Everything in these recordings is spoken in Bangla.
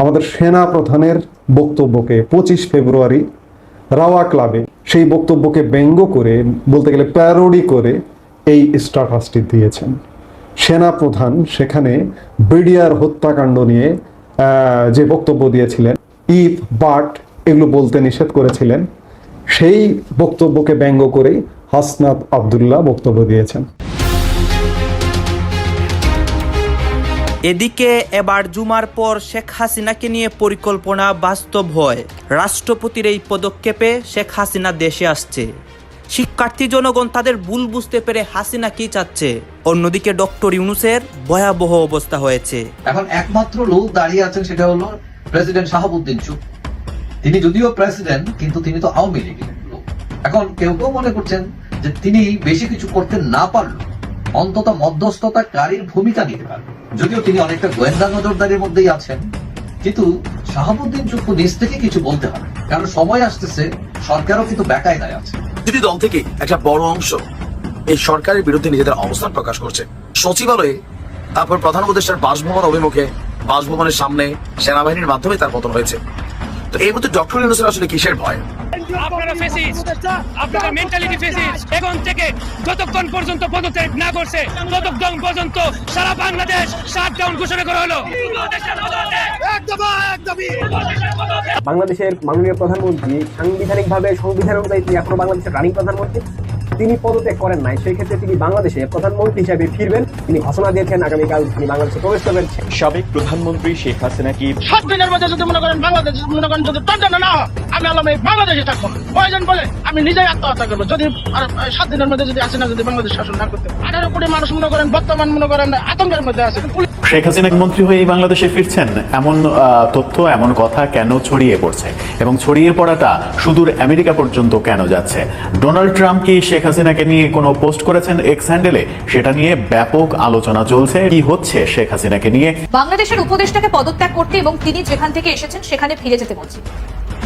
আমাদের সেনা প্রধানের বক্তব্যকে 25 ফেব্রুয়ারি রাওয়া ক্লাবে সেই বক্তব্যকে ব্যঙ্গ করে, বলতে গেলে প্যারোডি করে এই স্ট্যাটাসটি দিয়েছেন। সেনা প্রধান সেখানে বিডিআর হত্যাকাণ্ড নিয়ে যে বক্তব্য দিয়েছিলেন, ইফ বাট এগুলো বলতে নিষেধ করেছিলেন, সেই বক্তব্যকে ব্যঙ্গ করেই হাসনাত আব্দুল্লাহ বক্তব্য দিয়েছেন। এদিকে এবার জুমার পর শেখ হাসিনাকে নিয়ে পরিকল্পনা বাস্তব হয়। রাষ্ট্রপতির এই পদক্ষেপে শেখ হাসিনা দেশে আসছে। শিক্ষার্থী জনগণ তাদের ভুল বুঝতে পেরে হাসিনা কি চাচ্ছে। অন্যদিকে ডক্টর ইউনূসের ভয়াবহ অবস্থা হয়েছে। এখন একমাত্র লোক দাঁড়িয়ে আছেন, সেটা হলো প্রেসিডেন্ট শাহাবুদ্দিন চুপ্পু। তিনি যদিও প্রেসিডেন্ট, কিন্তু তিনি তো আওয়ামী লীগের লোক। এখন কেউ কেউ মনে করছেন যে তিনি বেশি কিছু করতে না পারলো অন্তত মধ্যস্থতাকারীর ভূমিকা নিতে পারবেন। যদিও তিনি অনেকটা গোয়েন্দা নজরদারির মধ্যেই আছেন, কিন্তু শাহাবুদ্দিন চুপ্পু নিজ থেকে কিছু বলতে হবে, কারণ সময় আসতেছে সরকারও কিন্তু বেকায়দায় আছে। যদি দল থেকে একটা বড় অংশ এই সরকারের বিরুদ্ধে নিজেদের অবস্থান প্রকাশ করছে, সচিবালয়ে, তারপর প্রধান উপদেষ্টার বাসভবন অভিমুখে, বাসভবনের সামনে সেনাবাহিনীর মাধ্যমে তার পতন হয়েছে। তো এই মধ্যে ডক্টর ইউনূসের আসলে কিসের ভয়? আপনারা ফেসিস্ট, আপনারা মেন্টালিটি ফেসিস্ট। এখন থেকে যতক্ষণ পর্যন্ত পদত্যাগ না করছে ততক্ষণ পর্যন্ত সারা বাংলাদেশ শাটডাউন ঘোষণা করা হলো। বাংলাদেশের মাননীয় প্রধানমন্ত্রী সাংবিধানিকভাবে সংবিধান অনুযায়ী তিনি এখনো বাংলাদেশের রানিং প্রধানমন্ত্রী, তিনি পদত্যাগ করেন নাই। সেই ক্ষেত্রে তিনি বাংলাদেশে প্রধানমন্ত্রী হিসেবে ফিরবেন। তিনি ঘোষণা দিয়েছেন আগামীকাল তিনি বাংলাদেশে প্রবেশ করবেন। সাবেক প্রধানমন্ত্রী শেখ হাসিনা কি 7 দিনের মধ্যে যদি মনে করেন বাংলাদেশ মনে করেন যদি তন্ত্র না হয়, আমি আলমে বাংলাদেশে থাকবো। প্রয়োজন বলে আমি নিজেই আত্মহত্যা করবো যদি 7 দিনের মধ্যে যদি হাসিনা যদি বাংলাদেশ শাসন না করতে। 18 কোটি মানুষ মনে করেন বর্তমান মনে করেন আতঙ্কের মধ্যে আছে। শেখ হাসিনা মন্ত্রী হয়ে এই বাংলাদেশে ফিরছেন, এমন তথ্য, এমন কথা কেন ছড়িয়ে পড়ছে এবং ছড়িয়ে পড়াটা সুদূর আমেরিকা পর্যন্ত কেন যাচ্ছে? ডোনাল্ড ট্রাম্প কি শেখ হাসিনাকে নিয়ে কোনো পোস্ট করেছেন এক্স হ্যান্ডেলে? সেটা নিয়ে ব্যাপক আলোচনা চলছে। কি হচ্ছে শেখ হাসিনাকে নিয়ে? বাংলাদেশের উপদেষ্টাকে পদত্যাগ করতে এবং তিনি যেখান থেকে এসেছেন সেখানে ফিরে যেতে বলছে।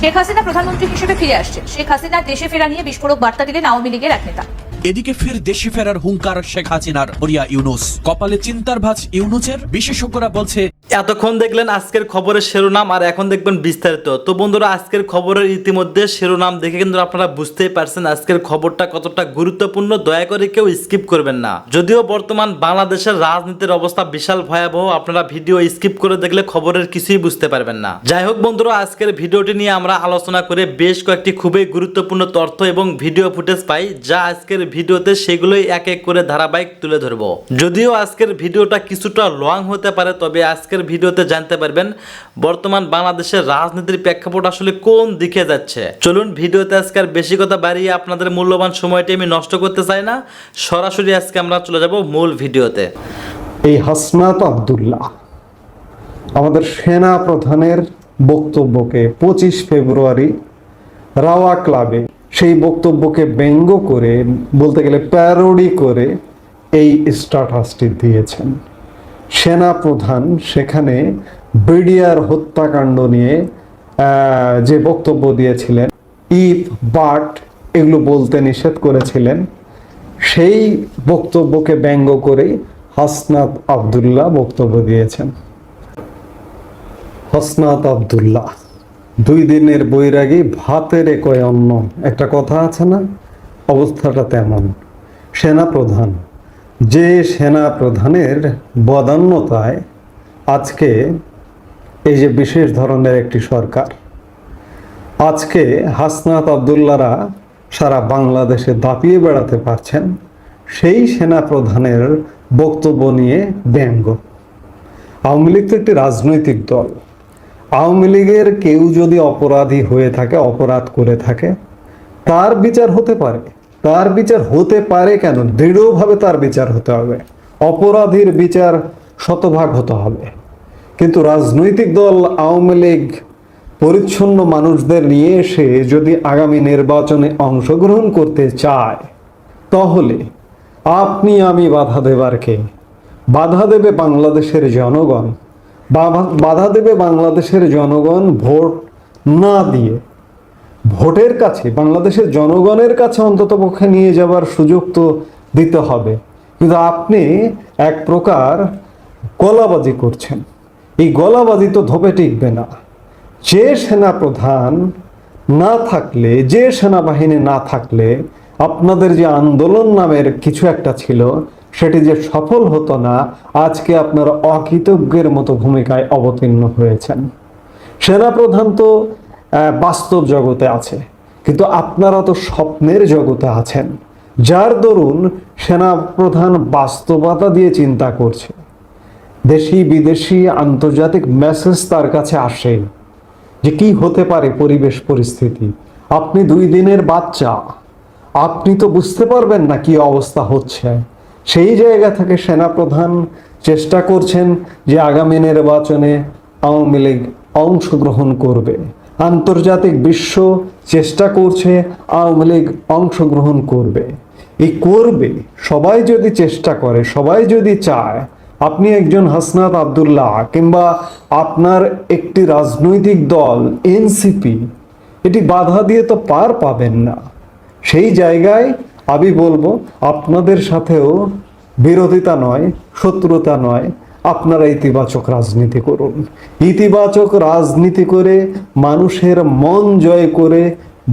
শেখ হাসিনা প্রধানমন্ত্রী হিসেবে ফিরে আসছেন। শেখ হাসিনা দেশে ফেরা নিয়ে বিস্ফোরক বার্তা দিলেন আওয়ামী লীগের এক নেতা। এদিকে ফের দেশে ফেরার হুঙ্কার শেখ হাসিনার। ওরিয়া ইউনূস কপালে চিন্তার ভাঁজ ইউনূসের। বিশেষজ্ঞরা বলছে এতক্ষণ দেখলেন আজকের খবরের শিরোনাম, আর এখন দেখবেন বিস্তারিত। তো বন্ধুরা, আজকের খবরের ইতিমধ্যে শিরোনাম দেখে কিন্তু আপনারা বুঝতেই পারছেন আজকের খবরটা কতটা গুরুত্বপূর্ণ। দয়া করে কেউ স্কিপ করবেন না। যদিও বর্তমান বাংলাদেশের রাজনীতির অবস্থা বিশাল ভয়াবহ, আপনারা ভিডিও স্কিপ করে দেখলে খবরের কিছুই বুঝতে পারবেন না। যাই হোক বন্ধুরা, আজকের ভিডিওটি নিয়ে আমরা আলোচনা করে বেশ কয়েকটি খুবই গুরুত্বপূর্ণ তথ্য এবং ভিডিও ফুটেজ পাই, যা আজকের ভিডিওতে সেগুলোই এক এক করে ধারাবাহিক তুলে ধরবো। যদিও আজকের ভিডিওটা কিছুটা লং হতে পারে, তবে আজকের ভিডিওতে জানতে পারবেন বর্তমান বাংলাদেশের রাজনীতির প্রেক্ষাপট আসলে কোন দিকে যাচ্ছে। চলুন ভিডিওতে আজকে আর বেশি কথা বাড়িয়ে আপনাদের মূল্যবান সময়টি আমি নষ্ট করতে চাই না, সরাসরি আজকে আমরা চলে যাব মূল ভিডিওতে। এই হাসনাত আব্দুল্লাহ আমাদের সেনা প্রধানের বক্তব্যকে 25 ফেব্রুয়ারি রাওয়া ক্লাবে সেই বক্তব্যকে ব্যঙ্গ করে, বলতে গেলে প্যারোডি করে এই স্ট্যাটাসটি দিয়েছেন। সেনা প্রধান সেখানে বিডিআর হত্যাকাণ্ড নিয়ে যে বক্তব্য দিয়েছিলেন, ইফ বাট এগুলো বলতে নিষেধ করেছিলেন, সেই বক্তব্যকে ব্যঙ্গ করেই হাসনাত আব্দুল্লাহ বক্তব্য দিয়েছেন। হাসনাত আব্দুল্লাহ 2 দিনের বৈরাগী ভাতের কয় অন্ন, একটা কথা আছে না? অবস্থাটা তেমন। সেনা প্রধান, যে সেনা প্রধানের বদান্যতায় আজকে এই যে বিশেষ ধরনের একটি সরকার, আজকে হাসনাত আব্দুল্লাহরা সারা বাংলাদেশে দাপিয়ে বেড়াতে পারছেন, সেই সেনা প্রধানের বক্তব্য নিয়ে ব্যঙ্গ। আওয়ামী লীগ তো একটি রাজনৈতিক দল। আওয়ামী লীগের কেউ যদি অপরাধী হয়ে থাকে, অপরাধ করে থাকে, তার বিচার হতে পারে। তার বিচার হতে পারে কেন? দৃঢ়ভাবে তার বিচার হতে হবে। অপরাধীর বিচার শতভাগ হতে হবে। কিন্তু রাজনৈতিক দল আওয়ামী লীগ পরিচ্ছন্ন মানুষদের নিয়ে এসে যদি আগামী নির্বাচনে অংশগ্রহণ করতে চায়, তাহলে আপনি আমি বাধা দেবার কে? বাধা দেবে বাংলাদেশের জনগণ। বাধা দেবে বাংলাদেশের জনগণ ভোট না দিয়ে। ভোটের কাছে, বাংলাদেশের জনগণের কাছে অন্ততপক্ষে নিয়ে যাবার সুযোগ তো দিতে হবে। কিন্তু আপনি এক প্রকার কলাবাজি করছেন। এই গলাবাজি তো ধোপে টিকবে না। যে সেনাপ্রধান না থাকলে, যে সেনাবাহিনী না থাকলে আপনাদের যে আন্দোলন নামের কিছু একটা ছিল সেটি যে সফল হতো না, আজকে আপনারা অকৃতজ্ঞের মতো ভূমিকায় অবতীর্ণ হয়েছেন। সেনাপ্রধান তো বাস্তব জগতে আছে, কিন্তু আপনারা তো স্বপ্নের জগতে আছেন, যার দরুন সেনাপ্রধান বাস্তবতা দিয়ে চিন্তা করছে। দেশি বিদেশি আন্তর্জাতিক মেসেজ তার কাছে আসে যে কি হতে পারে পরিবেশ পরিস্থিতি। আপনি 2 দিনের বাচ্চা, আপনি তো বুঝতে পারবেন না কি অবস্থা হচ্ছে। সেই জায়গা থেকে সেনাপ্রধান চেষ্টা করছেন যে আগামী নির্বাচনে আওয়ামী লীগ অংশগ্রহণ করবে। আন্তর্জাতিক বিশ্ব চেষ্টা করছে আওয়ামী লীগ অংশগ্রহণ করবে। এই করবে, সবাই যদি চেষ্টা করে, সবাই যদি চায়, আপনি একজন হাসনাত আব্দুল্লাহ কিংবা আপনার একটি রাজনৈতিক দল এনসিপি এটি বাধা দিয়ে তো পার পাবেন না। সেই জায়গায় আমি বলবো আপনাদের সাথেও বিরোধিতা নয়, শত্রুতা নয়, আপনারা ইতিবাচক রাজনীতি করুন। ইতিবাচক রাজনীতি করে মানুষের মন জয় করে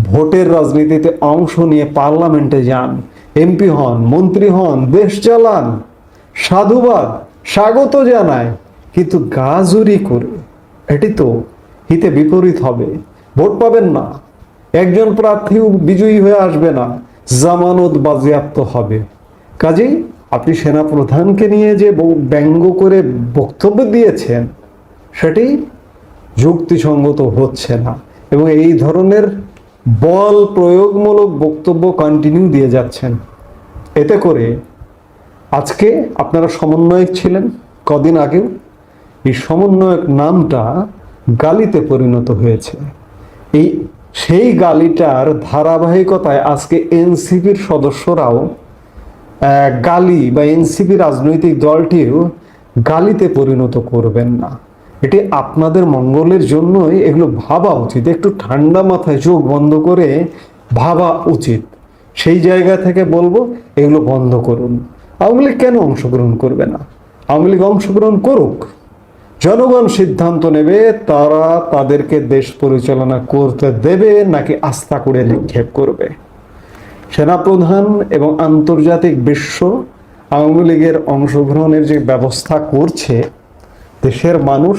ভোটের রাজনীতিতে অংশ নিয়ে পার্লামেন্টে যান, এমপি হন, মন্ত্রী হন, দেশ চালান। সাধুবাদ, স্বাগত জানায়, কিন্তু গাজুরি করে এটি তো হিতে বিপরীত হবে। ভোট পাবেন না, একজন প্রার্থীও বিজয়ী হয়ে আসবে না, জামানত বাজেয়াপ্ত হবে। কাজেই আপনি সেনাপ্রধানকে নিয়ে যে ব্যঙ্গ করে বক্তব্য দিয়েছেন সেটি যুক্তিসঙ্গত হচ্ছে না, এবং এই ধরনের বল প্রয়োগমূলক বক্তব্য কন্টিনিউ দিয়ে যাচ্ছেন। এতে করে আজকে আপনারা সমন্বয়ক ছিলেন কদিন আগেও, এই সমন্বয়ক নামটা গালিতে পরিণত হয়েছে। সেই গালিটার ধারাবাহিকতায় আজকে এনসিপির সদস্যরাও গালি বা এনসিপি রাজনৈতিক দলটিও গালিতে পরিণত করবেন না। এটি আপনাদের মঙ্গলের জন্যই এগুলো ভাবা উচিত, একটু ঠান্ডা মাথায় চোখ বন্ধ করে ভাবা উচিত। সেই জায়গা থেকে বলবো এগুলো বন্ধ করুন। আওয়ামী লীগ কেন অংশগ্রহণ করবে না? আওয়ামী লীগ অংশগ্রহণ করুক, জনগণ সিদ্ধান্ত নেবে তারা তাদেরকে দেশ পরিচালনা করতে দেবে নাকি আস্থা করে নিক্ষেপ করবে। সেনাপ্রধান এবং আন্তর্জাতিক বিশ্ব আওয়ামী লীগের অংশগ্রহণের যে ব্যবস্থা করছে, দেশের মানুষ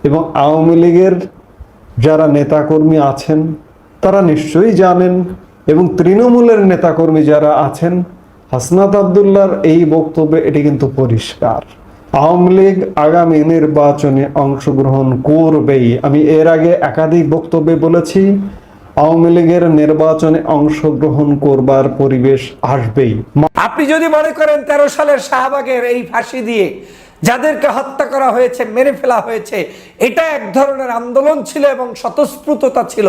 এবং আওয়ামী লীগের যারা নেতাকর্মী আছেন তারা নিশ্চয়ই জানেন, এবং তৃণমূলের নেতাকর্মী যারা আছেন, হাসনাত আব্দুল্লাহর এই বক্তব্যে এটি কিন্তু পরিষ্কার, আওয়ামী লীগ আগামী নির্বাচনে অংশগ্রহণ করবেই। আমি এর আগে একাধিক বক্তব্যে বলেছি আওয়ামী লীগের নির্বাচনে অংশগ্রহণ করবার পরিবেশ আসবেই। আপনি যদি মনে করেন 13 সালের শাহবাগের এই ফাঁসি দিয়ে যাদেরকে হত্যা করা হয়েছে, মেরে ফেলা হয়েছে, এটা এক ধরনের আন্দোলন ছিল এবং স্বতঃস্ফূর্ততা ছিল,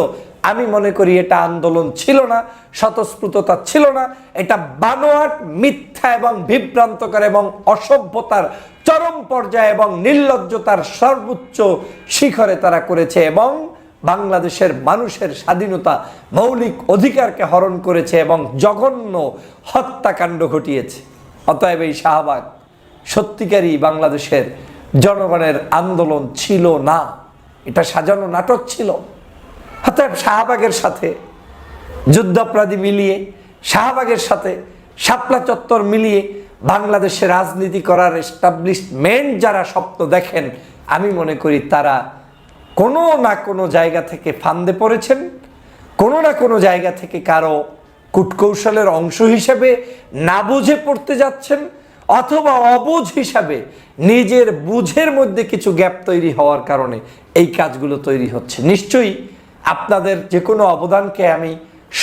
আমি মনে করি এটা আন্দোলন ছিল না, স্বতঃস্ফূর্ততা ছিল না। এটা বানোয়াট, মিথ্যা এবং বিভ্রান্তকর এবং অসভ্যতার চরম পর্যায়ে এবং নির্লজ্জতার সর্বোচ্চ শিখরে তারা করেছে, এবং বাংলাদেশের মানুষের স্বাধীনতা, মৌলিক অধিকারকে হরণ করেছে এবং জঘন্য হত্যাকাণ্ড ঘটিয়েছে। অতএব এই শাহবাগ সত্যিকারই বাংলাদেশের জনগণের আন্দোলন ছিল না, এটা সাজানো নাটক ছিল। অতএব শাহবাগের সাথে যুদ্ধাপরাধী মিলিয়ে, শাহবাগের সাথে শাপলা চত্বর মিলিয়ে বাংলাদেশে রাজনীতি করার এস্টাবলিশমেন্ট যারা স্বপ্ন দেখেন, আমি মনে করি তারা কোনো না কোনো জায়গা থেকে ফান্দে পড়েছেন, কোনো না কোনো জায়গা থেকে কারো কূটকৌশলের অংশ হিসেবে না বুঝে পড়তে যাচ্ছেন, অথবা অবুঝ হিসাবে নিজের বুঝের মধ্যে কিছু গ্যাপ তৈরি হওয়ার কারণে এই কাজগুলো তৈরি হচ্ছে। নিশ্চয়ই আপনাদের যে কোনো অবদানকে আমি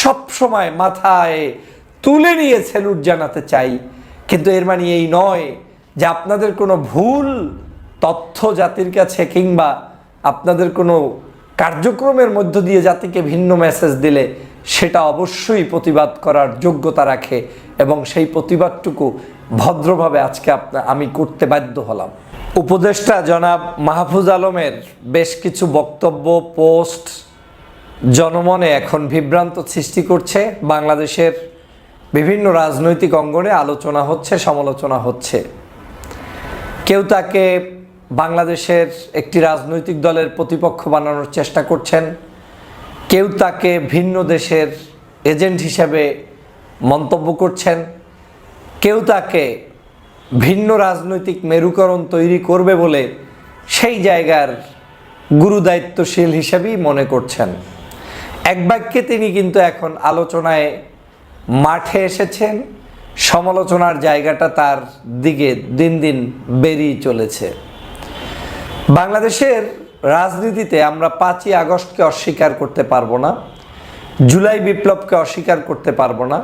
সবসময় মাথায় তুলে নিয়ে স্যালুট জানাতে চাই, কিন্তু এর মানে এই নয় যে আপনাদের কোনো ভুল তথ্য জাতির কাছে কিংবা আপনাদের কোনো কার্যক্রমের মধ্য দিয়ে জাতিকে ভিন্ন মেসেজ দিলে সেটা অবশ্যই প্রতিবাদ করার যোগ্যতা রাখে, এবং সেই প্রতিবাদটুকু ভদ্রভাবে আজকে আমি করতে বাধ্য হলাম। উপদেষ্টা জনাব মাহফুজ আলমের বেশ কিছু বক্তব্য, পোস্ট জনমনে এখন বিভ্রান্ত সৃষ্টি করছে। বাংলাদেশের বিভিন্ন রাজনৈতিক অঙ্গনে আলোচনা হচ্ছে, সমালোচনা হচ্ছে। কেউ তাকে বাংলাদেশের একটি রাজনৈতিক দলের প্রতিপক্ষ বানানোর চেষ্টা করছেন, কেউ তাকে ভিন্ন দেশের এজেন্ট হিসেবে মন্তব্য করছেন, কেউ তাকে ভিন্ন রাজনৈতিক মেরুকরণ তৈরি করবে বলে সেই জায়গার গুরুদায়িত্বশীল হিসেবেই মনে করছেন। এক বাক্যে তিনি কিন্তু এখন আলোচনায় মাঠে এসেছেন, সমালোচনার জায়গাটা তার দিকে দিন দিন বেরিয়ে চলেছে। বাংলাদেশের রাজনীতিতে আমরা 5ই আগস্টকে অস্বীকার করতে পারবো না, জুলাই বিপ্লবকে অস্বীকার করতে পারবো না।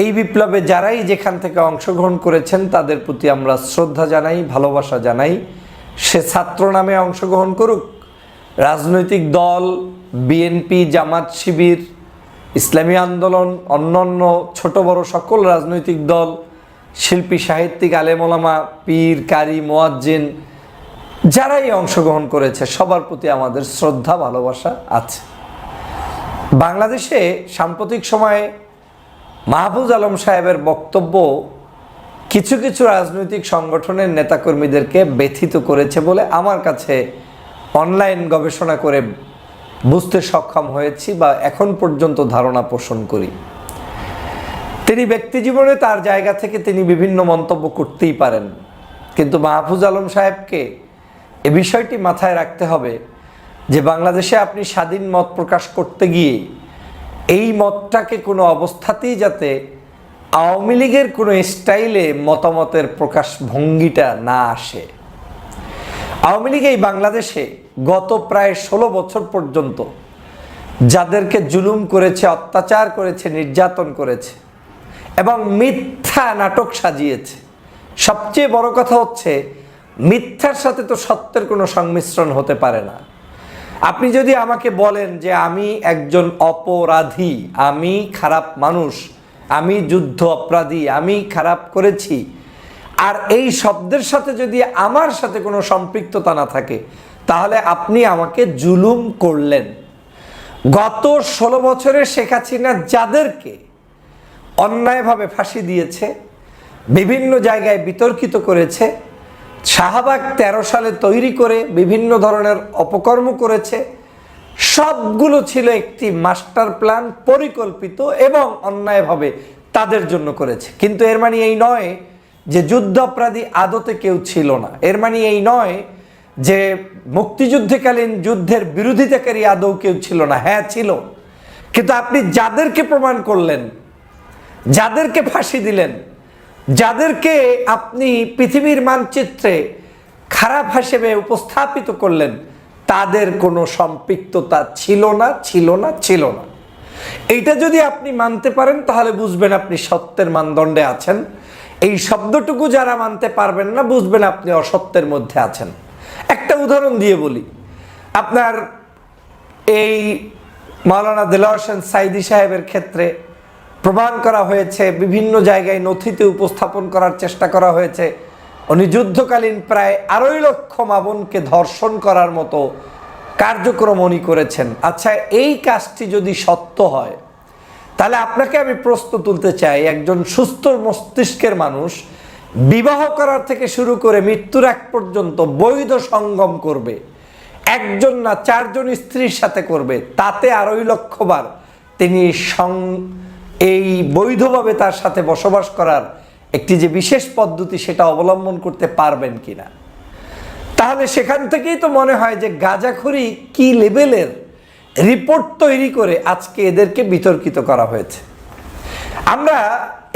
এই বিপ্লবে যারাই যেখান থেকে অংশগ্রহণ করেছেন তাদের প্রতি আমরা শ্রদ্ধা জানাই, ভালোবাসা জানাই। সে ছাত্র নামে অংশগ্রহণ করুক, রাজনৈতিক দল, বিএনপি, জামাত, শিবির, ইসলামী আন্দোলন, অন্যান্য ছোট বড় সকল রাজনৈতিক দল, শিল্পী, সাহিত্যিক, আলেম ওলামা, পীর, কারি, মুয়াজ্জিন, যারাই অংশগ্রহণ করেছে সবার প্রতি আমাদের শ্রদ্ধা, ভালোবাসা আছে। বাংলাদেশে সাম্প্রতিক সময়ে মাহফুজ আলম সাহেবের বক্তব্য কিছু কিছু রাজনৈতিক সংগঠনের নেতাকর্মীদেরকে ব্যথিত করেছে বলে আমার কাছে অনলাইন গবেষণা করে বুঝতে সক্ষম হয়েছি বা এখন পর্যন্ত ধারণা পোষণ করি। তিনি ব্যক্তিজীবনে তার জায়গা থেকে তিনি বিভিন্ন মন্তব্য করতেই পারেন, কিন্তু মাহফুজ আলম সাহেবকে এ বিষয়টি মাথায় রাখতে হবে যে বাংলাদেশে আপনি স্বাধীন মত প্রকাশ করতে গিয়ে এই মতটাকে কোনো অবস্থাতেই যাতে আওয়ামী লীগের কোনো স্টাইলে মতামতের প্রকাশ ভঙ্গিটা না আসে। আওয়ামী লীগ এই বাংলাদেশে গত প্রায় 16 বছর পর্যন্ত যাদেরকে জুলুম করেছে, অত্যাচার করেছে, নির্যাতন করেছে এবং মিথ্যা নাটক সাজিয়েছে। সবচেয়ে বড় কথা হচ্ছে মিথ্যার সাথে তো সত্যের কোনো সংমিশ্রণ হতে পারে না। আপনি যদি আমাকে বলেন যে আমি একজন অপরাধী, আমি খারাপ মানুষ, আমি যুদ্ধ অপরাধী, আমি খারাপ করেছি, আর এই শব্দের সাথে যদি আমার সাথে কোনো সম্পৃক্ততা না থাকে, তাহলে আপনি আমাকে জুলুম করলেন। গত 16 বছরে শেখ হাসিনা যাদেরকে অন্যায়ভাবে ফাঁসি দিয়েছে, বিভিন্ন জায়গায় বিতর্কিত করেছে, শাহবাগ 13 সালে তৈরি করে বিভিন্ন ধরনের অপকর্ম করেছে, সবগুলো ছিল একটি মাস্টার প্ল্যান, পরিকল্পিত এবং অন্যায়ভাবে তাদের জন্য করেছে। কিন্তু এর মানে এই নয় যে যুদ্ধ অপরাধী আদতে কেউ ছিল না। এর মানে এই নয় যে মুক্তিযুদ্ধকালীন যুদ্ধের বিরোধিতাকারী আদৌ কেউ ছিল না। হ্যাঁ ছিল, কিন্তু আপনি যাদেরকে প্রমাণ করলেন, যাদেরকে ফাঁসি দিলেন, যাদেরকে আপনি পৃথিবীর মানচিত্রে খারাপ হিসেবে উপস্থাপিত করলেন, তাদের কোনো সম্পৃক্ততা ছিল না, ছিল না, ছিল না। এইটা যদি আপনি মানতে পারেন তাহলে বুঝবেন আপনি সত্যের মানদণ্ডে আছেন। এই শব্দটুকু যারা মানতে পারবেন না, বুঝবেন আপনি অসত্যের মধ্যে আছেন। একটা উদাহরণ দিয়ে বলি, আপনার এই মাওলানা দেলোয়ার হোসেন সাঈদী সাহেবের ক্ষেত্রে প্রমাণ করা হয়েছে, বিভিন্ন জায়গায় নথিতে উপস্থাপন করার চেষ্টা করা হয়েছে, উনি যুদ্ধকালীন প্রায় 2.5 লক্ষ মা বোনকে ধর্ষণ করার মতো কার্যক্রম উনি করেছেন। আচ্ছা, এই কাজটি যদি সত্য হয় তাহলে আপনাকে আমি প্রশ্ন তুলতে চাই, একজন সুস্থ মস্তিষ্কের মানুষ বিবাহ করার থেকে শুরু করে মৃত্যুর আগ পর্যন্ত বৈধ সঙ্গম করবে, একজন না 4 জন স্ত্রীর সাথে করবে, তাতে 2.5 লক্ষ বার তিনি এই বৈধভাবে তার সাথে বসবাস করার একটি যে বিশেষ পদ্ধতি সেটা অবলম্বন করতে পারবেন কিনা? তাহলে সেখান থেকেই তো মনে হয় যে গাঁজাখুরি কি লেভেলের রিপোর্ট তৈরি করে আজকে এদেরকে বিতর্কিত করা হয়েছে। আমরা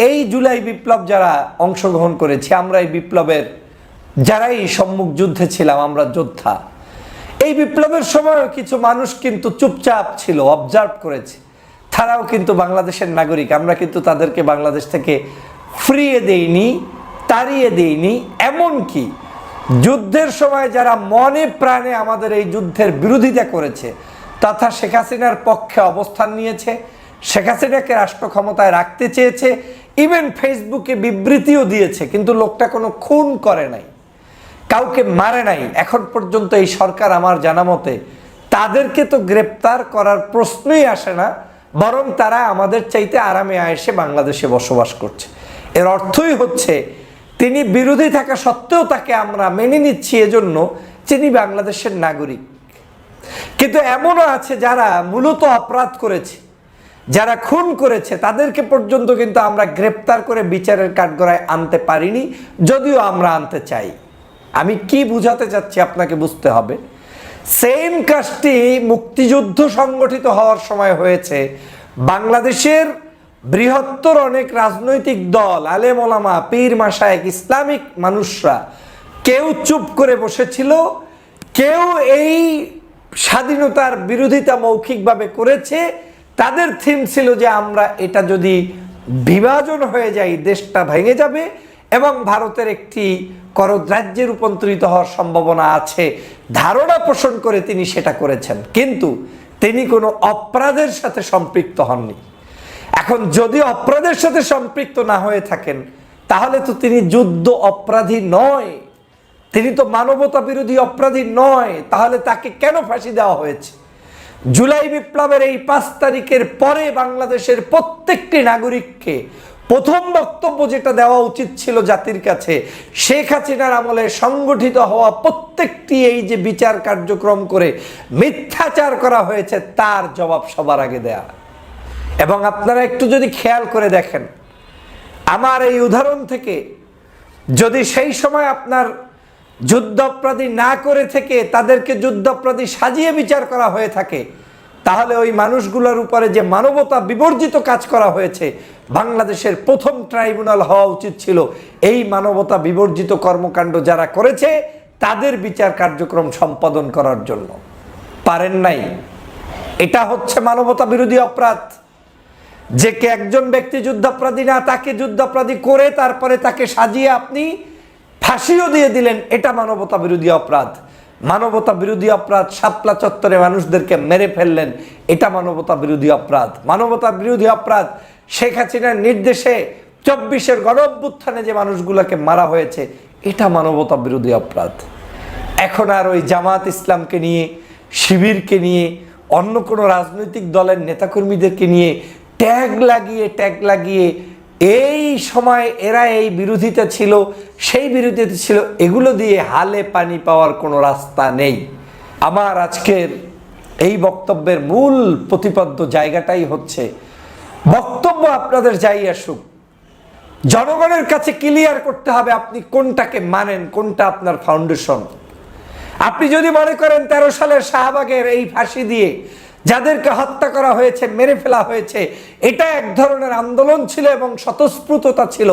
এই জুলাই বিপ্লব যারা অংশগ্রহণ করেছি, আমরা এই বিপ্লবের যারাই সম্মুখ যুদ্ধে ছিলাম, আমরা যোদ্ধা। এই বিপ্লবের সময় কিছু মানুষ কিন্তু চুপচাপ ছিল, অবজার্ভ করেছে। তারাও কিন্তু বাংলাদেশের নাগরিক, আমরা কিন্তু তাদেরকে বাংলাদেশ থেকে ফিরিয়ে দেইনি, তাড়িয়ে দেইনি। এমনকি যুদ্ধের সময় যারা মনে প্রাণে আমাদের এই যুদ্ধের বিরোধিতা করেছে তথা শেখ হাসিনার পক্ষে অবস্থান নিয়েছে, শেখ হাসিনাকে রাষ্ট্র ক্ষমতায় রাখতে চেয়েছে, ইভেন ফেসবুকে বিবৃতিও দিয়েছে, কিন্তু লোকটা কোনো খুন করে নাই, কাউকে মারে নাই। এখন পর্যন্ত এই সরকার আমার জানা মতে তাদেরকে তো গ্রেপ্তার করার প্রশ্নই আসে না, বরং তারা আমাদের চাইতে আরামে আয়েসে বাংলাদেশে বসবাস করছে। এর অর্থই হচ্ছে তিনি বিরোধী থাকা সত্ত্বেও তাকে আমরা মেনে নিচ্ছি এজন্য তিনি বাংলাদেশের নাগরিক। কিন্তু এমনও আছে যারা মূলত অপরাধ করেছে, যারা খুন করেছে, তাদেরকে পর্যন্ত কিন্তু আমরা গ্রেপ্তার করে বিচারের কাঠগড়ায় আনতে পারিনি, যদিও আমরা আনতে চাই। আমি কি বুঝাতে চাচ্ছি আপনাকে বুঝতে হবে। সেম কাজটি মুক্তিযুদ্ধ সংগঠিত হওয়ার সময় হয়েছে। বাংলাদেশের বৃহত্তর অনেক রাজনৈতিক দল, আলেম ওলামা, পীর মাশায়েখ, ইসলামিক মানুষরা কেউ চুপ করে বসেছিল, কেউ এই স্বাধীনতার বিরোধিতা মৌখিকভাবে করেছে। তাদের থিম ছিল যে আমরা এটা যদি বিভাজন হয়ে যায় দেশটা ভেঙে যাবে এবং ভারতের একটি কররাজ্যে রূপান্তরিত হওয়ার সম্ভাবনা আছে, ধারণা পোষণ করে তিনি সেটা করেছেন। কিন্তু তিনি কোনো অপরাধের সাথে সম্পৃক্ত হননি। এখন যদি অপরাধের সাথে সম্পৃক্ত না হয়ে থাকেন তাহলে তো তিনি যুদ্ধ অপরাধী নয়, তিনি তো মানবতা বিরোধী অপরাধী নয়। তাহলে তাকে কেন ফাঁসি দেওয়া হয়েছে? জুলাই বিপ্লবের এই 5 তারিখের পরে বাংলাদেশের প্রত্যেকটি নাগরিককে প্রথম বক্তব্য যেটা দেওয়া উচিত ছিল জাতির কাছে, শেখ হাসিনার আমলে সংগঠিত হওয়া প্রত্যেকটি এই যে বিচার কার্যক্রম করে মিথ্যাচার করা হয়েছে তার জবাব সবার আগে দেয়া। এবং আপনারা একটু যদি খেয়াল করে দেখেন, আমার এই উদাহরণ থেকে যদি সেই সময় আপনার যুদ্ধাপরাধী না করে থেকে তাদেরকে যুদ্ধাপরাধী সাজিয়ে বিচার করা হয়ে থাকে, তাহলে ওই মানুষগুলোর উপরে যে মানবতা বিবর্জিত কাজ করা হয়েছে, বাংলাদেশের প্রথম ট্রাইব্যুনাল হওয়া উচিত ছিল এই মানবতা বিবর্জিত কর্মকাণ্ড যারা করেছে তাদের বিচার কার্যক্রম সম্পাদন করার জন্য। পারেন নাই। এটা হচ্ছে মানবতা বিরোধী অপরাধ। যে কে একজন ব্যক্তি যুদ্ধাপরাধী না, তাকে যুদ্ধাপরাধী করে তারপরে তাকে সাজিয়ে আপনি ফাঁসিও দিয়ে দিলেন, এটা মানবতা বিরোধী অপরাধ। মানবতা বিরোধী অপরাধ শাপলা চত্বরে মানুষদেরকে মেরে ফেললেন, এটা মানবতা বিরোধী অপরাধ। মানবতা বিরোধী অপরাধ শেখ হাসিনার নির্দেশে 24-এর গণঅভ্যুত্থানে যে মানুষগুলোকে মারা হয়েছে, এটা মানবতা বিরোধী অপরাধ। এখন আর ওই জামাত ইসলামকে নিয়ে, শিবিরকে নিয়ে, অন্য কোনো রাজনৈতিক দলের নেতাকর্মীদেরকে নিয়ে ট্যাগ লাগিয়ে এই সময় এরা এই বিরোধিতা ছিল, সেই বিরোধিতা ছিল, এগুলো দিয়ে হালে পানি পাওয়ার কোনো রাস্তা নেই। আমার আজকের এই বক্তব্যের মূল প্রতিপাদ্য জায়গাটাই হচ্ছে, বক্তব্য আপনাদের যাই আসুক, জনগণের কাছে ক্লিয়ার করতে হবে আপনি কোনটাকে মানেন, কোনটা আপনার ফাউন্ডেশন। আপনি যদি মনে করেন 13 সালের শাহবাগের এই ফাঁসি দিয়ে যাদেরকে হত্যা করা হয়েছে, মেরে ফেলা হয়েছে, এটা এক ধরনের আন্দোলন ছিল এবং স্বতঃস্ফূর্ততা ছিল,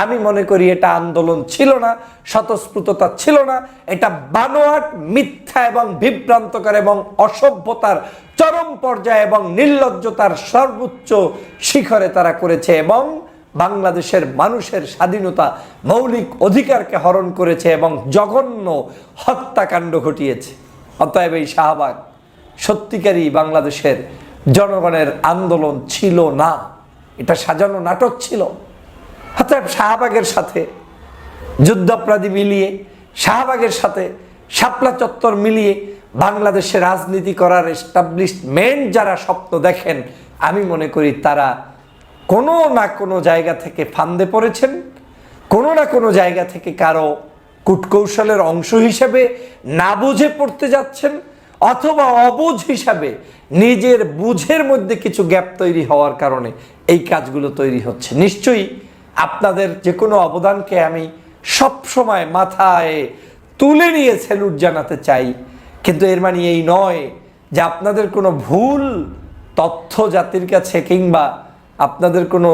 আমি মনে করি এটা আন্দোলন ছিল না, স্বতঃস্ফূর্ততা ছিল না। এটা বানোয়াট, মিথ্যা এবং বিভ্রান্তকর এবং অসভ্যতার চরম পর্যায়ে এবং নির্লজ্জতার সর্বোচ্চ শিখরে তারা করেছে এবং বাংলাদেশের মানুষের স্বাধীনতা, মৌলিক অধিকারকে হরণ করেছে এবং জঘন্য হত্যাকাণ্ড ঘটিয়েছে। অতএব এই শাহবাগ সত্যিকারই বাংলাদেশের জনগণের আন্দোলন ছিল না, এটা সাজানো নাটক ছিল। অতএব শাহবাগের সাথে যুদ্ধাপরাধী মিলিয়ে, শাহবাগের সাথে শাপলা চত্বর মিলিয়ে বাংলাদেশে রাজনীতি করার এস্টাবলিশমেন্ট যারা স্বপ্ন দেখেন, আমি মনে করি তারা কোনো না কোনো জায়গা থেকে ফান্দে পড়েছেন, কোনো না কোনো জায়গা থেকে কারো কূটকৌশলের অংশ হিসেবে না বুঝে পড়তে যাচ্ছেন, অথবা অবুঝ হিসাবে নিজের বুঝের মধ্যে কিছু গ্যাপ তৈরি হওয়ার কারণে এই কাজগুলো তৈরি হচ্ছে। নিশ্চয়ই আপনাদের যে কোনো অবদানকে আমি সবসময় মাথায় তুলে নিয়ে স্যালুট জানাতে চাই, কিন্তু এর মানে এই নয় যে আপনাদের কোনো ভুল তথ্য জাতির কাছে কিংবা আপনাদের কোনো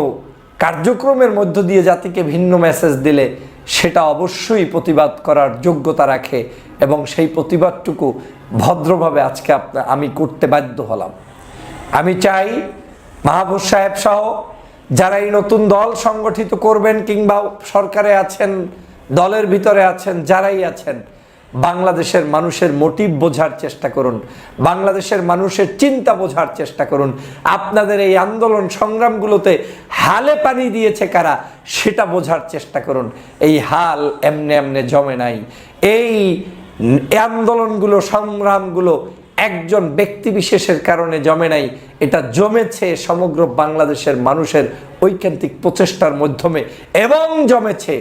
কার্যক্রমের মধ্য দিয়ে জাতিকে ভিন্ন মেসেজ দিলে সেটা অবশ্যই প্রতিবাদ করার যোগ্যতা রাখে এবং সেই প্রতিবাদটুকু ভদ্রভাবে আজকে আমি করতে বাধ্য হলাম। আমি চাই মাহবুব সাহেব সহ যারা এই নতুন দল সংগঠিত করবেন কিংবা সরকারে আছেন, দলের ভিতরে আছেন, যারাই আছেন, বাংলাদেশের মানুষের মোটিভ বোঝার চেষ্টা করুন, বাংলাদেশের মানুষের চিন্তা বোঝার চেষ্টা করুন। আপনাদের এই আন্দোলন সংগ্রামগুলোতে হালে পানি দিয়েছে কারা সেটা বোঝার চেষ্টা করুন। এই হাল এমনে এমনে জমে নাই। এই আন্দোলনগুলো, সংগ্রামগুলো একজন ব্যক্তি বিশেষের কারণে জমে নাই, এটা জমেছে সমগ্র বাংলাদেশের মানুষের ঐকান্তিক প্রচেষ্টার মাধ্যমে এবং জমেছে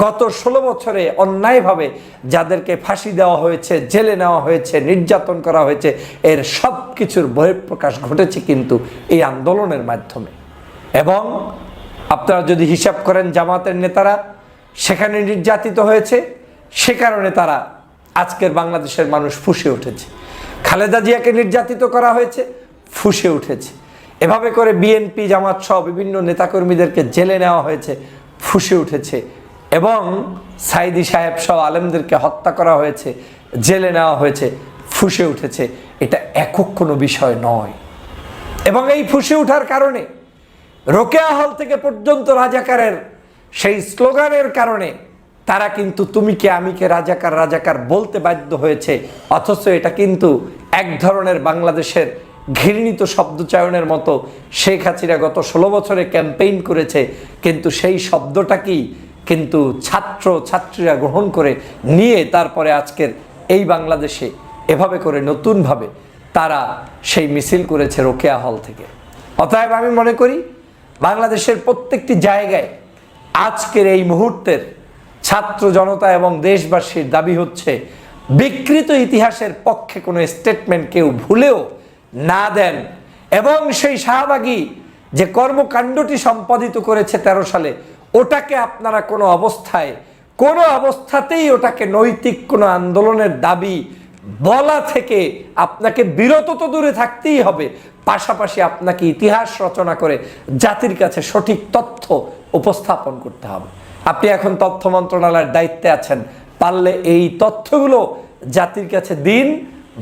গত 16 বছরে অন্যায়ভাবে যাদেরকে ফাঁসি দেওয়া হয়েছে, জেলে নেওয়া হয়েছে, নির্যাতন করা হয়েছে, এর সব কিছুর বহিঃপ্রকাশ ঘটেছে কিন্তু এই আন্দোলনের মাধ্যমে। এবং আপনারা যদি হিসাব করেন, জামাতের নেতারা সেখানে নির্যাতিত হয়েছে, সে কারণে তারা আজকের বাংলাদেশের মানুষ ফুঁসে উঠেছে। খালেদা জিয়াকে নির্যাতিত করা হয়েছে, ফুঁসে উঠেছে। এভাবে করে বিএনপি, জামাত সহ বিভিন্ন নেতাকর্মীদেরকে জেলে নেওয়া হয়েছে, ফুঁসে উঠেছে। এবং সাইদি সাহেব সহ আলেমদেরকে হত্যা করা হয়েছে, জেলে নেওয়া হয়েছে, ফুঁসে উঠেছে। এটা একক কোনো বিষয় নয়। এবং এই ফুঁসে ওঠার কারণে রোকেয়া হল থেকে পর্যন্ত রাজাকারের সেই স্লোগানের কারণে তারা কিন্তু তুমি কে আমি কে, রাজাকার রাজাকার বলতে বাধ্য হয়েছে। অথচ এটা কিন্তু এক ধরনের বাংলাদেশের ঘৃণিত শব্দচয়নের মতো। শেখ হাসিনা গত 16 বছরে ক্যাম্পেইন করেছে, কিন্তু সেই শব্দটাকেই কিন্তু ছাত্রীরা গ্রহণ করে নিয়ে তারপরে আজকের এই বাংলাদেশে এভাবে করে নতুনভাবে তারা সেই মিছিল করেছে রোকেয়া হল থেকে। অতএব আমি মনে করি বাংলাদেশের প্রত্যেকটি জায়গায় আজকের এই মুহূর্তের ছাত্র জনতা এবং দেশবাসীর দাবি হচ্ছে বিকৃত ইতিহাসের পক্ষে কোনো স্টেটমেন্ট কেউ ভুলেও না দেন। এবং সেই শাহবাগী যে কর্মকাণ্ডটি সম্পাদিত করেছে 13 সালে, ওটাকে আপনারা কোনো অবস্থাতেই ওটাকে নৈতিক কোনো আন্দোলনের দাবি বলা থেকে আপনাকে বিরত তো দূরে থাকতেই হবে, পাশাপাশি আপনাকে ইতিহাস রচনা করে জাতির কাছে সঠিক তথ্য উপস্থাপন করতে হবে। আপনি এখন তথ্য মন্ত্রণালয়ের দায়িত্বে আছেন, পারলে এই তথ্যগুলো জাতির কাছে দিন,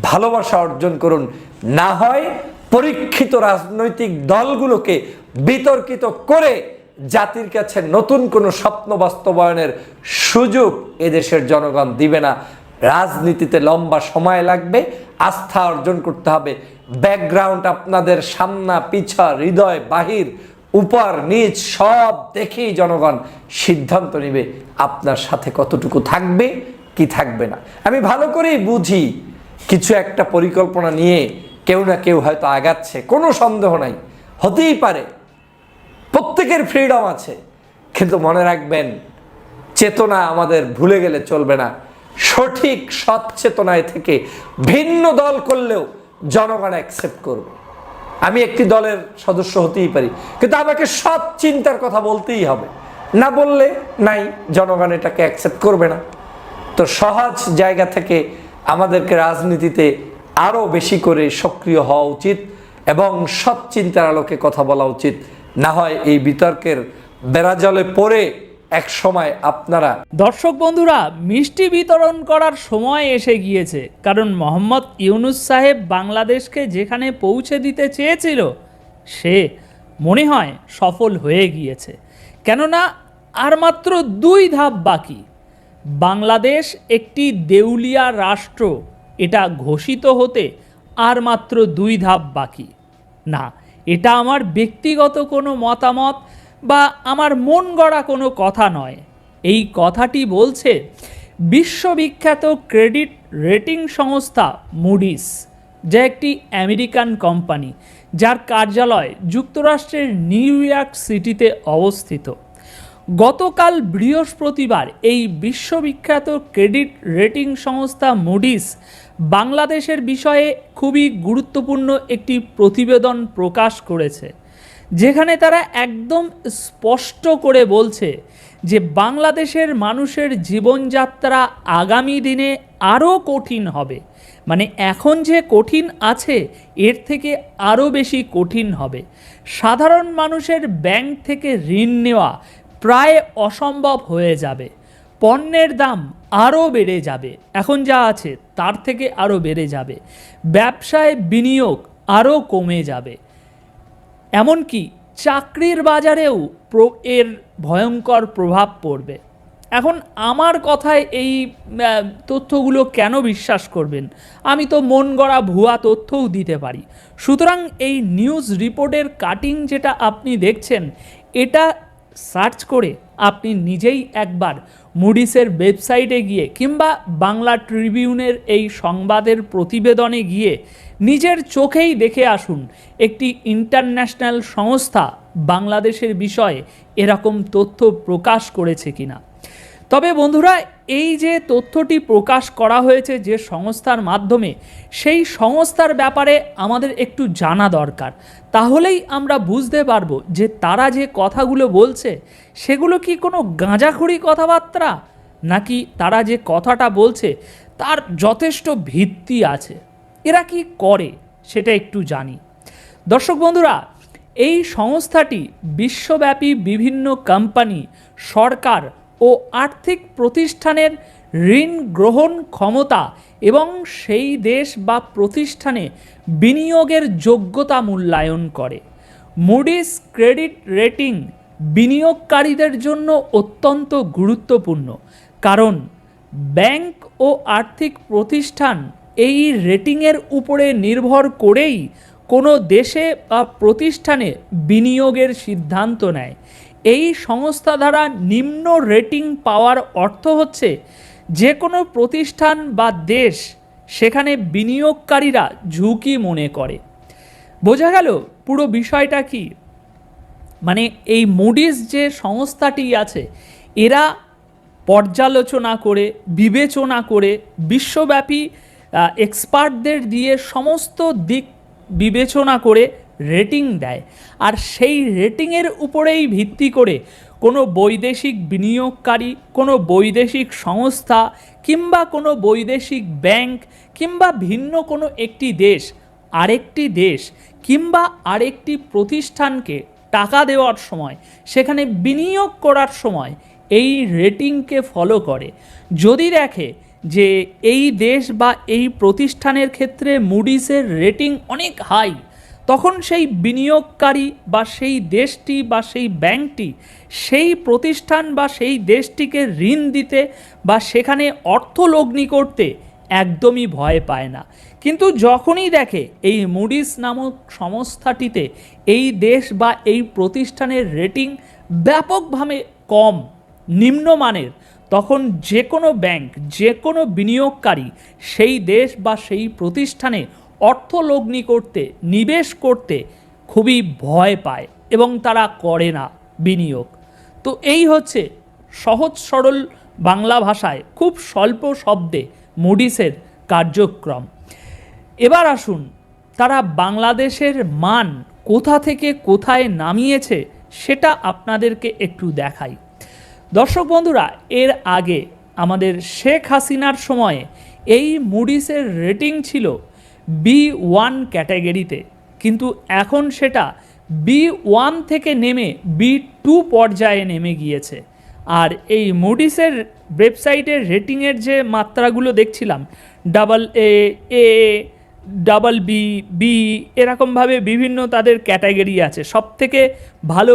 ভালোবাসা অর্জন করুন। না হয় পরীক্ষিত রাজনৈতিক দলগুলোকে বিতর্কিত করে জাতির কাছে নতুন কোনো স্বপ্ন বাস্তবায়নের সুযোগ এদেশের জনগণ দিবে না। রাজনীতিতে লম্বা সময় লাগবে, আস্থা অর্জন করতে হবে। ব্যাকগ্রাউন্ড আপনাদের সামনা পিছা, হৃদয় বাহির, উপর নিচ সব দেখেই জনগণ সিদ্ধান্ত নেবে আপনার সাথে কতটুকু থাকবে কি থাকবে না। আমি ভালো করেই বুঝি কিছু একটা পরিকল্পনা নিয়ে কেউ না কেউ হয়তো আগাচ্ছে, কোনো সন্দেহ নাই, হতেই পারে, প্রত্যেকের ফ্রিডম আছে। কিন্তু মনে রাখবেন, চেতনা আমাদের ভুলে গেলে চলবে না। সঠিক সৎ চেতনায় থেকে ভিন্ন দল করলেও জনগণ অ্যাকসেপ্ট করবে। আমি একটি দলের সদস্য হতেই পারি, কিন্তু আমাকে সৎ চিন্তার কথা বলতেই হবে, না বললে নাই, জনগণ এটাকে অ্যাকসেপ্ট করবে না। তো সহজ জায়গা থেকে আমাদেরকে রাজনীতিতে আরও বেশি করে সক্রিয় হওয়া উচিত এবং সৎ চিন্তার আলোকে কথা বলা উচিত। না হয় এই বিতর্কের বেড়াজলে পড়ে এক সময় আপনারা। দর্শক বন্ধুরা, মিষ্টি বিতরণ করার সময় এসে গিয়েছে, কারণ মোহাম্মদ ইউনূস সাহেব বাংলাদেশকে যেখানে পৌঁছে দিতে চেয়েছিল সে মনে হয় সফল হয়ে গিয়েছে। কেননা আর মাত্র 2 ধাপ বাকি। বাংলাদেশ একটি দেউলিয়া রাষ্ট্র এটা ঘোষিত হতে আর মাত্র 2 ধাপ বাকি। না, এটা আমার ব্যক্তিগত কোনো মতামত বা আমার মন গড়া কোনো কথা নয়। এই কথাটি বলছে বিশ্ববিখ্যাত ক্রেডিট রেটিং সংস্থা মুডিস, যা একটি আমেরিকান কোম্পানি, যার কার্যালয় যুক্তরাষ্ট্রের নিউ ইয়র্ক সিটিতে অবস্থিত। গতকাল বৃহস্পতিবার এই বিশ্ববিখ্যাত ক্রেডিট রেটিং সংস্থা মুডিস বাংলাদেশের বিষয়ে খুবই গুরুত্বপূর্ণ একটি প্রতিবেদন প্রকাশ করেছে, যেখানে তারা একদম স্পষ্ট করে বলছে যে বাংলাদেশের মানুষের জীবনযাত্রা আগামী দিনে আরও কঠিন হবে। মানে এখন যে কঠিন আছে এর থেকে আরও বেশি কঠিন হবে। সাধারণ মানুষের ব্যাংক থেকে ঋণ নেওয়া প্রায় অসম্ভব হয়ে যাবে। পণ্যের দাম আরও বেড়ে যাবে, এখন যা আছে তার থেকে আরও বেড়ে যাবে। ব্যবসায় বিনিয়োগ আরও কমে যাবে। এমনকি চাকরির বাজারেও এর ভয়ঙ্কর প্রভাব পড়বে। এখন আমার কথায় এই তথ্যগুলো কেন বিশ্বাস করবেন? আমি তো মন গড়া ভুয়া তথ্যও দিতে পারি। সুতরাং এই নিউজ রিপোর্টের কাটিং যেটা আপনি দেখছেন, এটা সার্চ করে আপনি নিজেই একবার মুডিসের ওয়েবসাইটে গিয়ে কিংবা বাংলা ট্রিবিউনের এই সংবাদের প্রতিবেদনে গিয়ে নিজের চোখেই দেখে আসুন একটি ইন্টারন্যাশনাল সংস্থা বাংলাদেশের বিষয়ে এরকম তথ্য প্রকাশ করেছে কিনা। তবে বন্ধুরা, এই যে তথ্যটি প্রকাশ করা হয়েছে যে সংস্থার মাধ্যমে, সেই সংস্থার ব্যাপারে আমাদের একটু জানা দরকার। তাহলেই আমরা বুঝতে পারবো যে তারা যে কথাগুলো বলছে সেগুলো কি কোনো গাঁজাখুরি কথাবার্তা, নাকি তারা যে কথাটা বলছে তার যথেষ্ট ভিত্তি আছে। এরা কি করে সেটা একটু জানি। দর্শক বন্ধুরা, এই সংস্থাটি বিশ্বব্যাপী বিভিন্ন কোম্পানি, সরকার ও আর্থিক প্রতিষ্ঠানের ঋণ গ্রহণ ক্ষমতা এবং সেই দেশ বা প্রতিষ্ঠানে বিনিয়োগের যোগ্যতা মূল্যায়ন করে। মুডিস ক্রেডিট রেটিং বিনিয়োগকারীদের জন্য অত্যন্ত গুরুত্বপূর্ণ, কারণ ব্যাংক ও আর্থিক প্রতিষ্ঠান এই রেটিংয়ের উপরে নির্ভর করেই কোনো দেশে বা প্রতিষ্ঠানে বিনিয়োগের সিদ্ধান্ত নেয়। এই সংস্থা দ্বারা নিম্ন রেটিং পাওয়ার অর্থ হচ্ছে যে কোনো প্রতিষ্ঠান বা দেশ সেখানে বিনিয়োগকারীরা ঝুঁকি মনে করে। বোঝা গেল পুরো বিষয়টা কি? মানে এই মুডিস যে সংস্থাটি আছে, এরা পর্যালোচনা করে, বিবেচনা করে, বিশ্বব্যাপী এক্সপার্টদের দিয়ে সমস্ত দিক বিবেচনা করে রেটিং দেয়। আর সেই রেটিংয়ের উপরেই ভিত্তি করে কোনো বৈদেশিক বিনিয়োগকারী, কোনো বৈদেশিক সংস্থা কিংবা কোনো বৈদেশিক ব্যাংক কিংবা ভিন্ন কোনো একটি দেশ আরেকটি দেশ কিংবা আরেকটি প্রতিষ্ঠানকে টাকা দেওয়ার সময়, সেখানে বিনিয়োগ করার সময় এই রেটিংকে ফলো করে। যদি দেখে যে এই দেশ বা এই প্রতিষ্ঠানের ক্ষেত্রে মুডিসের রেটিং অনেক হাই, তখন সেই বিনিয়োগকারী বা সেই দেশটি বা সেই ব্যাংকটি সেই প্রতিষ্ঠান বা সেই দেশটিকে ঋণ দিতে বা সেখানে অর্থ লগ্নি করতে একদমই ভয় পায় না। কিন্তু যখনই দেখে এই মুডিস নামক সংস্থাটিতে এই দেশ বা এই প্রতিষ্ঠানের রেটিং ব্যাপকভাবে কম, নিম্নমানের, তখন যে কোনো ব্যাংক, যে কোনো বিনিয়োগকারী সেই দেশ বা সেই প্রতিষ্ঠানে অর্থ লগ্নি করতে, নিবেশ করতে খুবই ভয় পায় এবং তারা করে না বিনিয়োগ। তো এই হচ্ছে সহজ সরল বাংলা ভাষায় খুব স্বল্প শব্দে মুডিসের কার্যক্রম। এবার আসুন তারা বাংলাদেশের মান কোথা থেকে কোথায় নামিয়েছে সেটা আপনাদেরকে একটু দেখাই। দর্শক বন্ধুরা, এর আগে আমাদের শেখ হাসিনার সময়ে এই মুডিসের রেটিং ছিল B1 ক্যাটাগরিতে, কিন্তু এখন সেটা B1 থেকে নেমে B2 পর্যায়ে নেমে গিয়েছে। আর এই মুডিসের ওয়েবসাইটের রেটিংয়ের যে মাত্রাগুলো দেখছিলাম, AA, BB, B, এরকমভাবে বিভিন্ন তাদের ক্যাটাগরি আছে। সবথেকে ভালো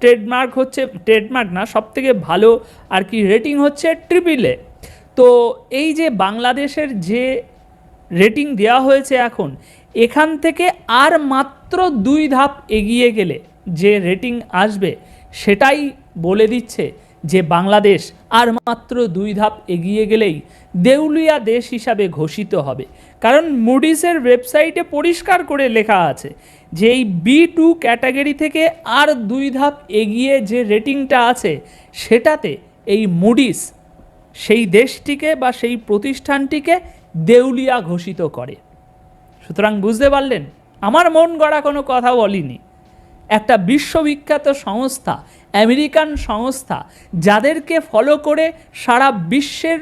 ট্রেডমার্ক হচ্ছে, ট্রেডমার্ক না, সবথেকে ভালো আর কি রেটিং হচ্ছে AAA। তো এই যে বাংলাদেশের যে রেটিং দেওয়া হয়েছে এখন, এখান থেকে আর মাত্র 2 ধাপ এগিয়ে গেলে যে রেটিং আসবে সেটাই বলে দিচ্ছে যে বাংলাদেশ আর মাত্র 2 ধাপ এগিয়ে গেলেই দেউলিয়া দেশ হিসাবে ঘোষিত হবে। কারণ মুডিসের ওয়েবসাইটে পরিষ্কার করে লেখা আছে যে এই B2 ক্যাটাগরি থেকে আর 2 ধাপ এগিয়ে যে রেটিংটা আছে সেটাতে এই মুডিস সেই দেশটিকে বা সেই প্রতিষ্ঠানটিকে দেউলিয়া ঘোষিত করে। সুতরাং বুঝতে পারলেন, আমার মন গড়া কোনো কথা বলিনি। একটা বিশ্ববিখ্যাত সংস্থা, আমেরিকান সংস্থা, যাদেরকে ফলো করে সারা বিশ্বের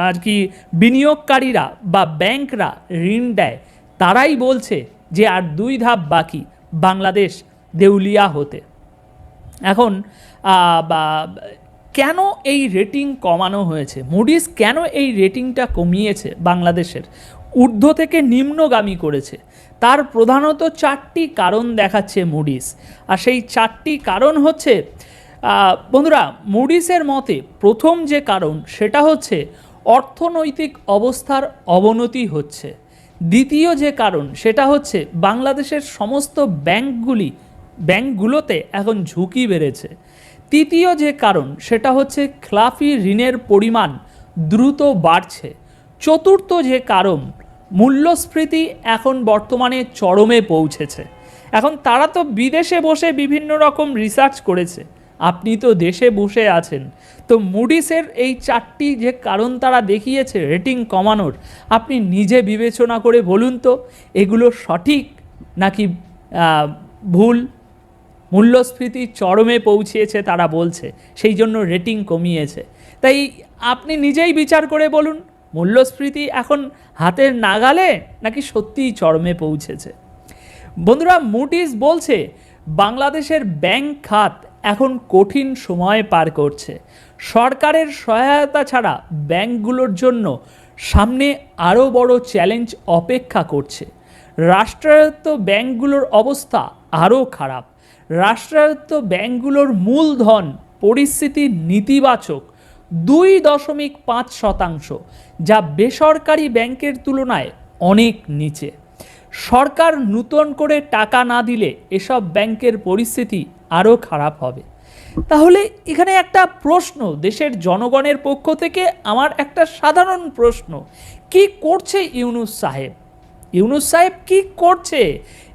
আর কি বিনিয়োগকারীরা বা ব্যাংকরা ঋণ দেয়, তারাই বলছে যে আর 2 ধাপ বাকি বাংলাদেশ দেউলিয়া হতে। এখন কেন এই রেটিং কমানো হয়েছে? মুডিস কেন এই রেটিংটা কমিয়েছে, বাংলাদেশের ঊর্ধ্ব থেকে নিম্নগামী করেছে? তার প্রধানত 4টি কারণ দেখাচ্ছে মুডিস। আর সেই 4টি কারণ হচ্ছে, বন্ধুরা, মুডিসের মতে প্রথম যে কারণ সেটা হচ্ছে অর্থনৈতিক অবস্থার অবনতি হচ্ছে। দ্বিতীয় যে কারণ সেটা হচ্ছে বাংলাদেশের সমস্ত ব্যাংকগুলোতে এখন ঝুঁকি বেড়েছে। তৃতীয় যে কারণ সেটা হচ্ছে খেলাফি ঋণের পরিমাণ দ্রুত বাড়ছে। চতুর্থ যে কারণ, মূল্যস্ফীতি এখন বর্তমানে চরমে পৌঁছেছে। এখন তারা তো বিদেশে বসে বিভিন্ন রকম রিসার্চ করেছে, আপনি তো দেশে বসে আছেন। তো মুডিসের এই 4টি যে কারণ তারা দেখিয়েছে রেটিং কমানোর, আপনি নিজে বিবেচনা করে বলুন তো এগুলো সঠিক নাকি ভুল। মূল্যস্ফীতি চরমে পৌঁছেছে তারা বলছে, সেই জন্য রেটিং কমিয়েছে। তাই আপনি নিজেই বিচার করে বলুন মূল্যস্ফীতি এখন হাতের নাগালে নাকি সত্যিই চরমে পৌঁছেছে। বন্ধুরা, মুডিস বলছে বাংলাদেশের ব্যাংক খাত এখন কঠিন সময় পার করছে। সরকারের সহায়তা ছাড়া ব্যাংকগুলোর জন্য সামনে আরও বড় চ্যালেঞ্জ অপেক্ষা করছে। রাষ্ট্রায়ত্ত ব্যাংকগুলোর অবস্থা আরও খারাপ। রাষ্ট্রায়ত্ত ব্যাংকগুলোর মূলধন পরিস্থিতি নেতিবাচক 2.5%, যা বেসরকারি ব্যাংকের তুলনায় অনেক নিচে। সরকার নতুন করে টাকা না দিলে এসব ব্যাংকের পরিস্থিতি আরও খারাপ হবে। তাহলে এখানে একটা প্রশ্ন দেশের জনগণের পক্ষ থেকে, আমার একটা সাধারণ প্রশ্ন, কি করছে ইউনূস সাহেব? ইউনূস সাহেব কি করছে?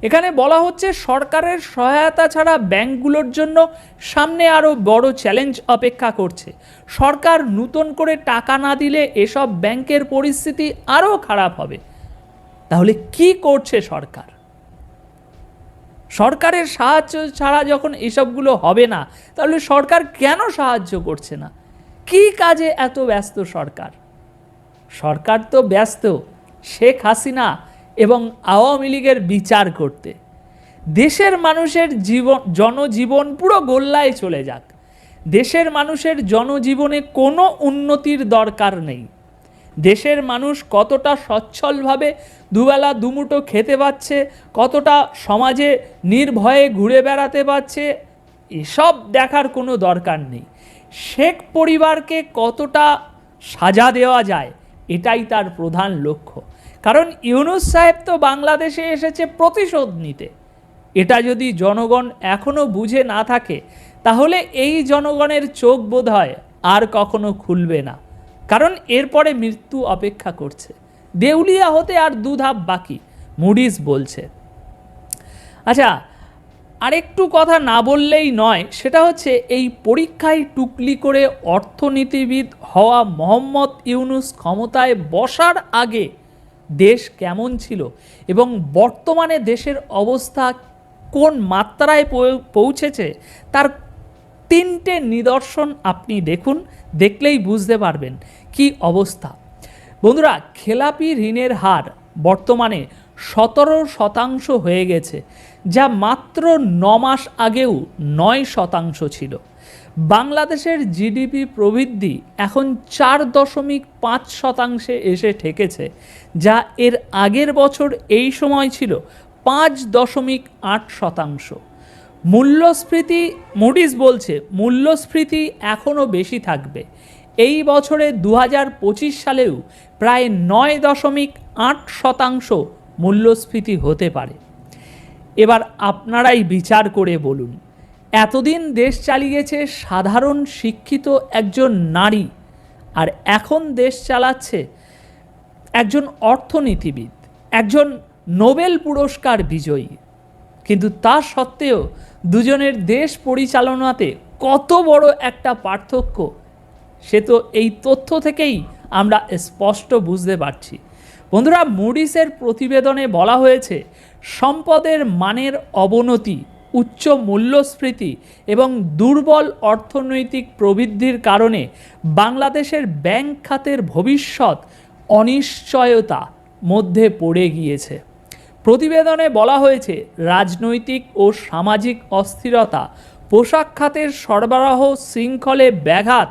এখানে বলা হচ্ছে সরকারের সহায়তা ছাড়া ব্যাংকগুলোর জন্য সামনে আরও বড় চ্যালেঞ্জ অপেক্ষা করছে। সরকার নতুন করে টাকা না দিলে এসব ব্যাংকের পরিস্থিতি আরও খারাপ হবে। তাহলে কি করছে সরকার? সরকারের সাহায্য ছাড়া যখন এসবগুলো হবে না, তাহলে সরকার কেন সাহায্য করছে না? কি কাজে এত ব্যস্ত সরকার? সরকার তো ব্যস্ত শেখ হাসিনা এবং আওয়ামী লীগের বিচার করতে। দেশের মানুষের জনজীবন পুরো গোল্লায় চলে যাক। দেশের মানুষের জনজীবনে কোনো উন্নতির দরকার নেই। দেশের মানুষ কতটা সচ্ছলভাবে দুবেলা দুমুঠো খেতে পাচ্ছে, কতটা সমাজে নির্ভয়ে ঘুরে বেড়াতে পারছে, এসব দেখার কোনো দরকার নেই। শেখ পরিবারকে কতটা সাজা দেওয়া যায়, এটাই তার প্রধান লক্ষ্য। কারণ ইউনূস সাহেব তো বাংলাদেশে এসেছে প্রতিশোধ নিতে। এটা যদি জনগণ এখনও বুঝে না থাকে, তাহলে এই জনগণের চোখ বোধহয় আর কখনো খুলবে না। কারণ এরপরে মৃত্যু অপেক্ষা করছে। দেউলিয়া হতে আর 2 ধাপ বাকি, মুডিস বলছে। আচ্ছা, আরেকটু কথা না বললেই নয়, সেটা হচ্ছে এই পরীক্ষায় টুকলি করে অর্থনীতিবিদ হওয়া মোহাম্মদ ইউনূস ক্ষমতায় বসার আগে দেশ কেমন ছিল এবং বর্তমানে দেশের অবস্থা কোন মাত্রায় পৌঁছেছে, তার 3টে নিদর্শন আপনি দেখুন, দেখলেই বুঝতে পারবেন কি অবস্থা। বন্ধুরা, খেলাপি ঋণের হার বর্তমানে 17% হয়ে গেছে, যা মাত্র 9 মাস আগেও 9% ছিল। বাংলাদেশের জিডিপি প্রবৃদ্ধি এখন 4.5% এসে ঠেকেছে, যা এর আগের বছর এই সময় ছিল 5.8%। মূল্যস্ফীতি, মুডিস বলছে মূল্যস্ফীতি এখনও বেশি থাকবে। এই বছরে 2025 সালেও প্রায় 9.8% মূল্যস্ফীতি হতে পারে। এবার আপনারাই বিচার করে বলুন, এতদিন দেশ চালিয়েছে সাধারণ শিক্ষিত একজন নারী, আর এখন দেশ চালাচ্ছে একজন অর্থনীতিবিদ, একজন নোবেল পুরস্কার বিজয়ী। কিন্তু তা সত্ত্বেও দুজনের দেশ পরিচালনাতে কত বড় একটা পার্থক্য, সে তো এই তথ্য থেকেই আমরা স্পষ্ট বুঝতে পারছি। বন্ধুরা, মুডিসের প্রতিবেদনে বলা হয়েছে সম্পদের মানের অবনতি, উচ্চ মূল্যস্ফীতি এবং দুর্বল অর্থনৈতিক প্রবৃদ্ধির কারণে বাংলাদেশের ব্যাংক খাতের ভবিষ্যৎ অনিশ্চয়তা মধ্যে পড়ে গিয়েছে। প্রতিবেদনে বলা হয়েছে রাজনৈতিক ও সামাজিক অস্থিরতা, পোশাক খাতের সরবরাহ শৃঙ্খলে ব্যাঘাত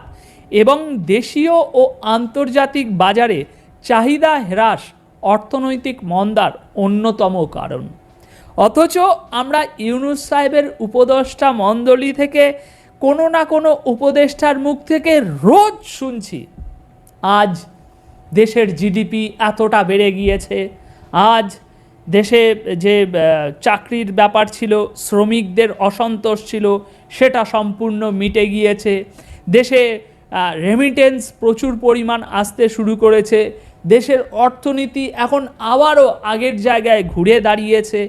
এবং দেশীয় ও আন্তর্জাতিক বাজারে চাহিদা হ্রাস অর্থনৈতিক মন্দার অন্যতম কারণ। অথচ আমরা ইউনূস সাহেবের উপদেষ্টা মণ্ডলী থেকে কোনো না কোনো উপদেষ্টার মুখ থেকে রোজ শুনছি আজ দেশের জিডিপি এতটা বেড়ে গিয়েছে, আজ দেশে যে চাকরির ব্যাপার ছিল, শ্রমিকদের অসন্তোষ ছিল, সেটা সম্পূর্ণ মিটে গিয়েছে, দেশে রেমিটেন্স প্রচুর পরিমাণ আসতে শুরু করেছে, দেশের অর্থনীতি এখন আবারও আগের জায়গায় ঘুরে দাঁড়িয়েছে।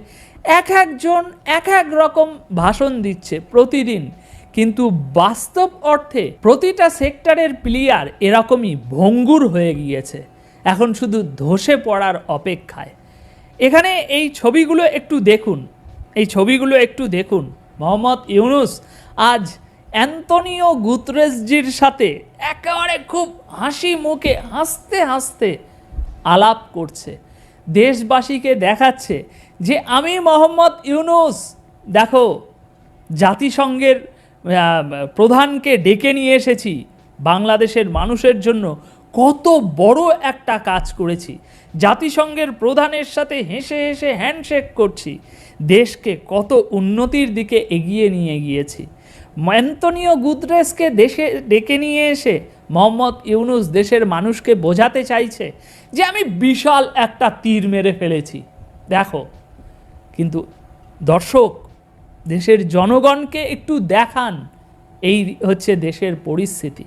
এক একজন এক এক রকম ভাষণ দিচ্ছে প্রতিদিন, কিন্তু বাস্তব অর্থে প্রতিটা সেক্টরের প্লেয়ার এরকমই ভঙ্গুর হয়ে গিয়েছে, এখন শুধু ধসে পড়ার অপেক্ষায়। এখানে এই ছবিগুলো একটু দেখুন, মোহাম্মদ ইউনূস আজ অ্যান্তনিও গুতরেসজির সাথে একেবারে খুব হাসি মুখে হাসতে হাসতে আলাপ করছে, দেশবাসীকে দেখাচ্ছে যে আমি মোহাম্মদ ইউনূস, দেখো জাতিসংঘের প্রধানকে ডেকে নিয়ে এসেছি, বাংলাদেশের মানুষের জন্য কত বড় একটা কাজ করেছি, জাতিসংঘের প্রধানের সাথে হেসে হেসে হ্যান্ডশেক করছি, দেশকে কত উন্নতির দিকে এগিয়ে নিয়ে গিয়েছি। অ্যান্তনিও গুতরেসকে দেশে ডেকে নিয়ে এসে মোহাম্মদ ইউনূস দেশের মানুষকে বোঝাতে চাইছে যে আমি বিশাল একটা তীর মেরে ফেলেছি, দেখো। কিন্তু দর্শক, দেশের জনগণকে একটু দেখান, এই হচ্ছে দেশের পরিস্থিতি।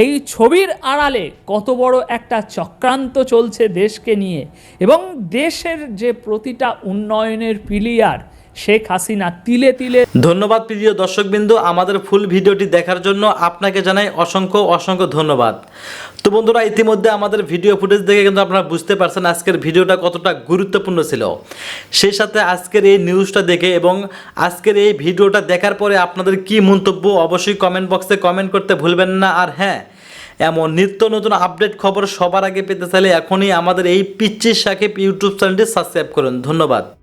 এই ছবির আড়ালে কত বড় একটা চক্রান্ত চলছে দেশকে নিয়ে, এবং দেশের যে প্রতিটা উন্নয়নের পিলিয়ার শেখ হাসিনা তিলে তিলে। ধন্যবাদ প্রিয় দর্শকবৃন্দ, আমাদের ফুল ভিডিওটি দেখার জন্য আপনাকে জানাই অসংখ্য ধন্যবাদ। তো বন্ধুরা, ইতিমধ্যে আমাদের ভিডিও ফুটেজ দেখে কিন্তু আপনারা বুঝতে পারছেন আজকের ভিডিওটা কতটা গুরুত্বপূর্ণ ছিল। সেই সাথে আজকের এই নিউজটা দেখে এবং আজকের এই ভিডিওটা দেখার পরে আপনাদের কি মন্তব্য অবশ্যই কমেন্ট বক্সে কমেন্ট করতে ভুলবেন না। আর হ্যাঁ, এমন নিত্য নতুন আপডেট খবর সবার আগে পেতে চাইলে এখনই আমাদের এই পিচ্চি সাকিব ইউটিউব চ্যানেলটি সাবস্ক্রাইব করুন। ধন্যবাদ।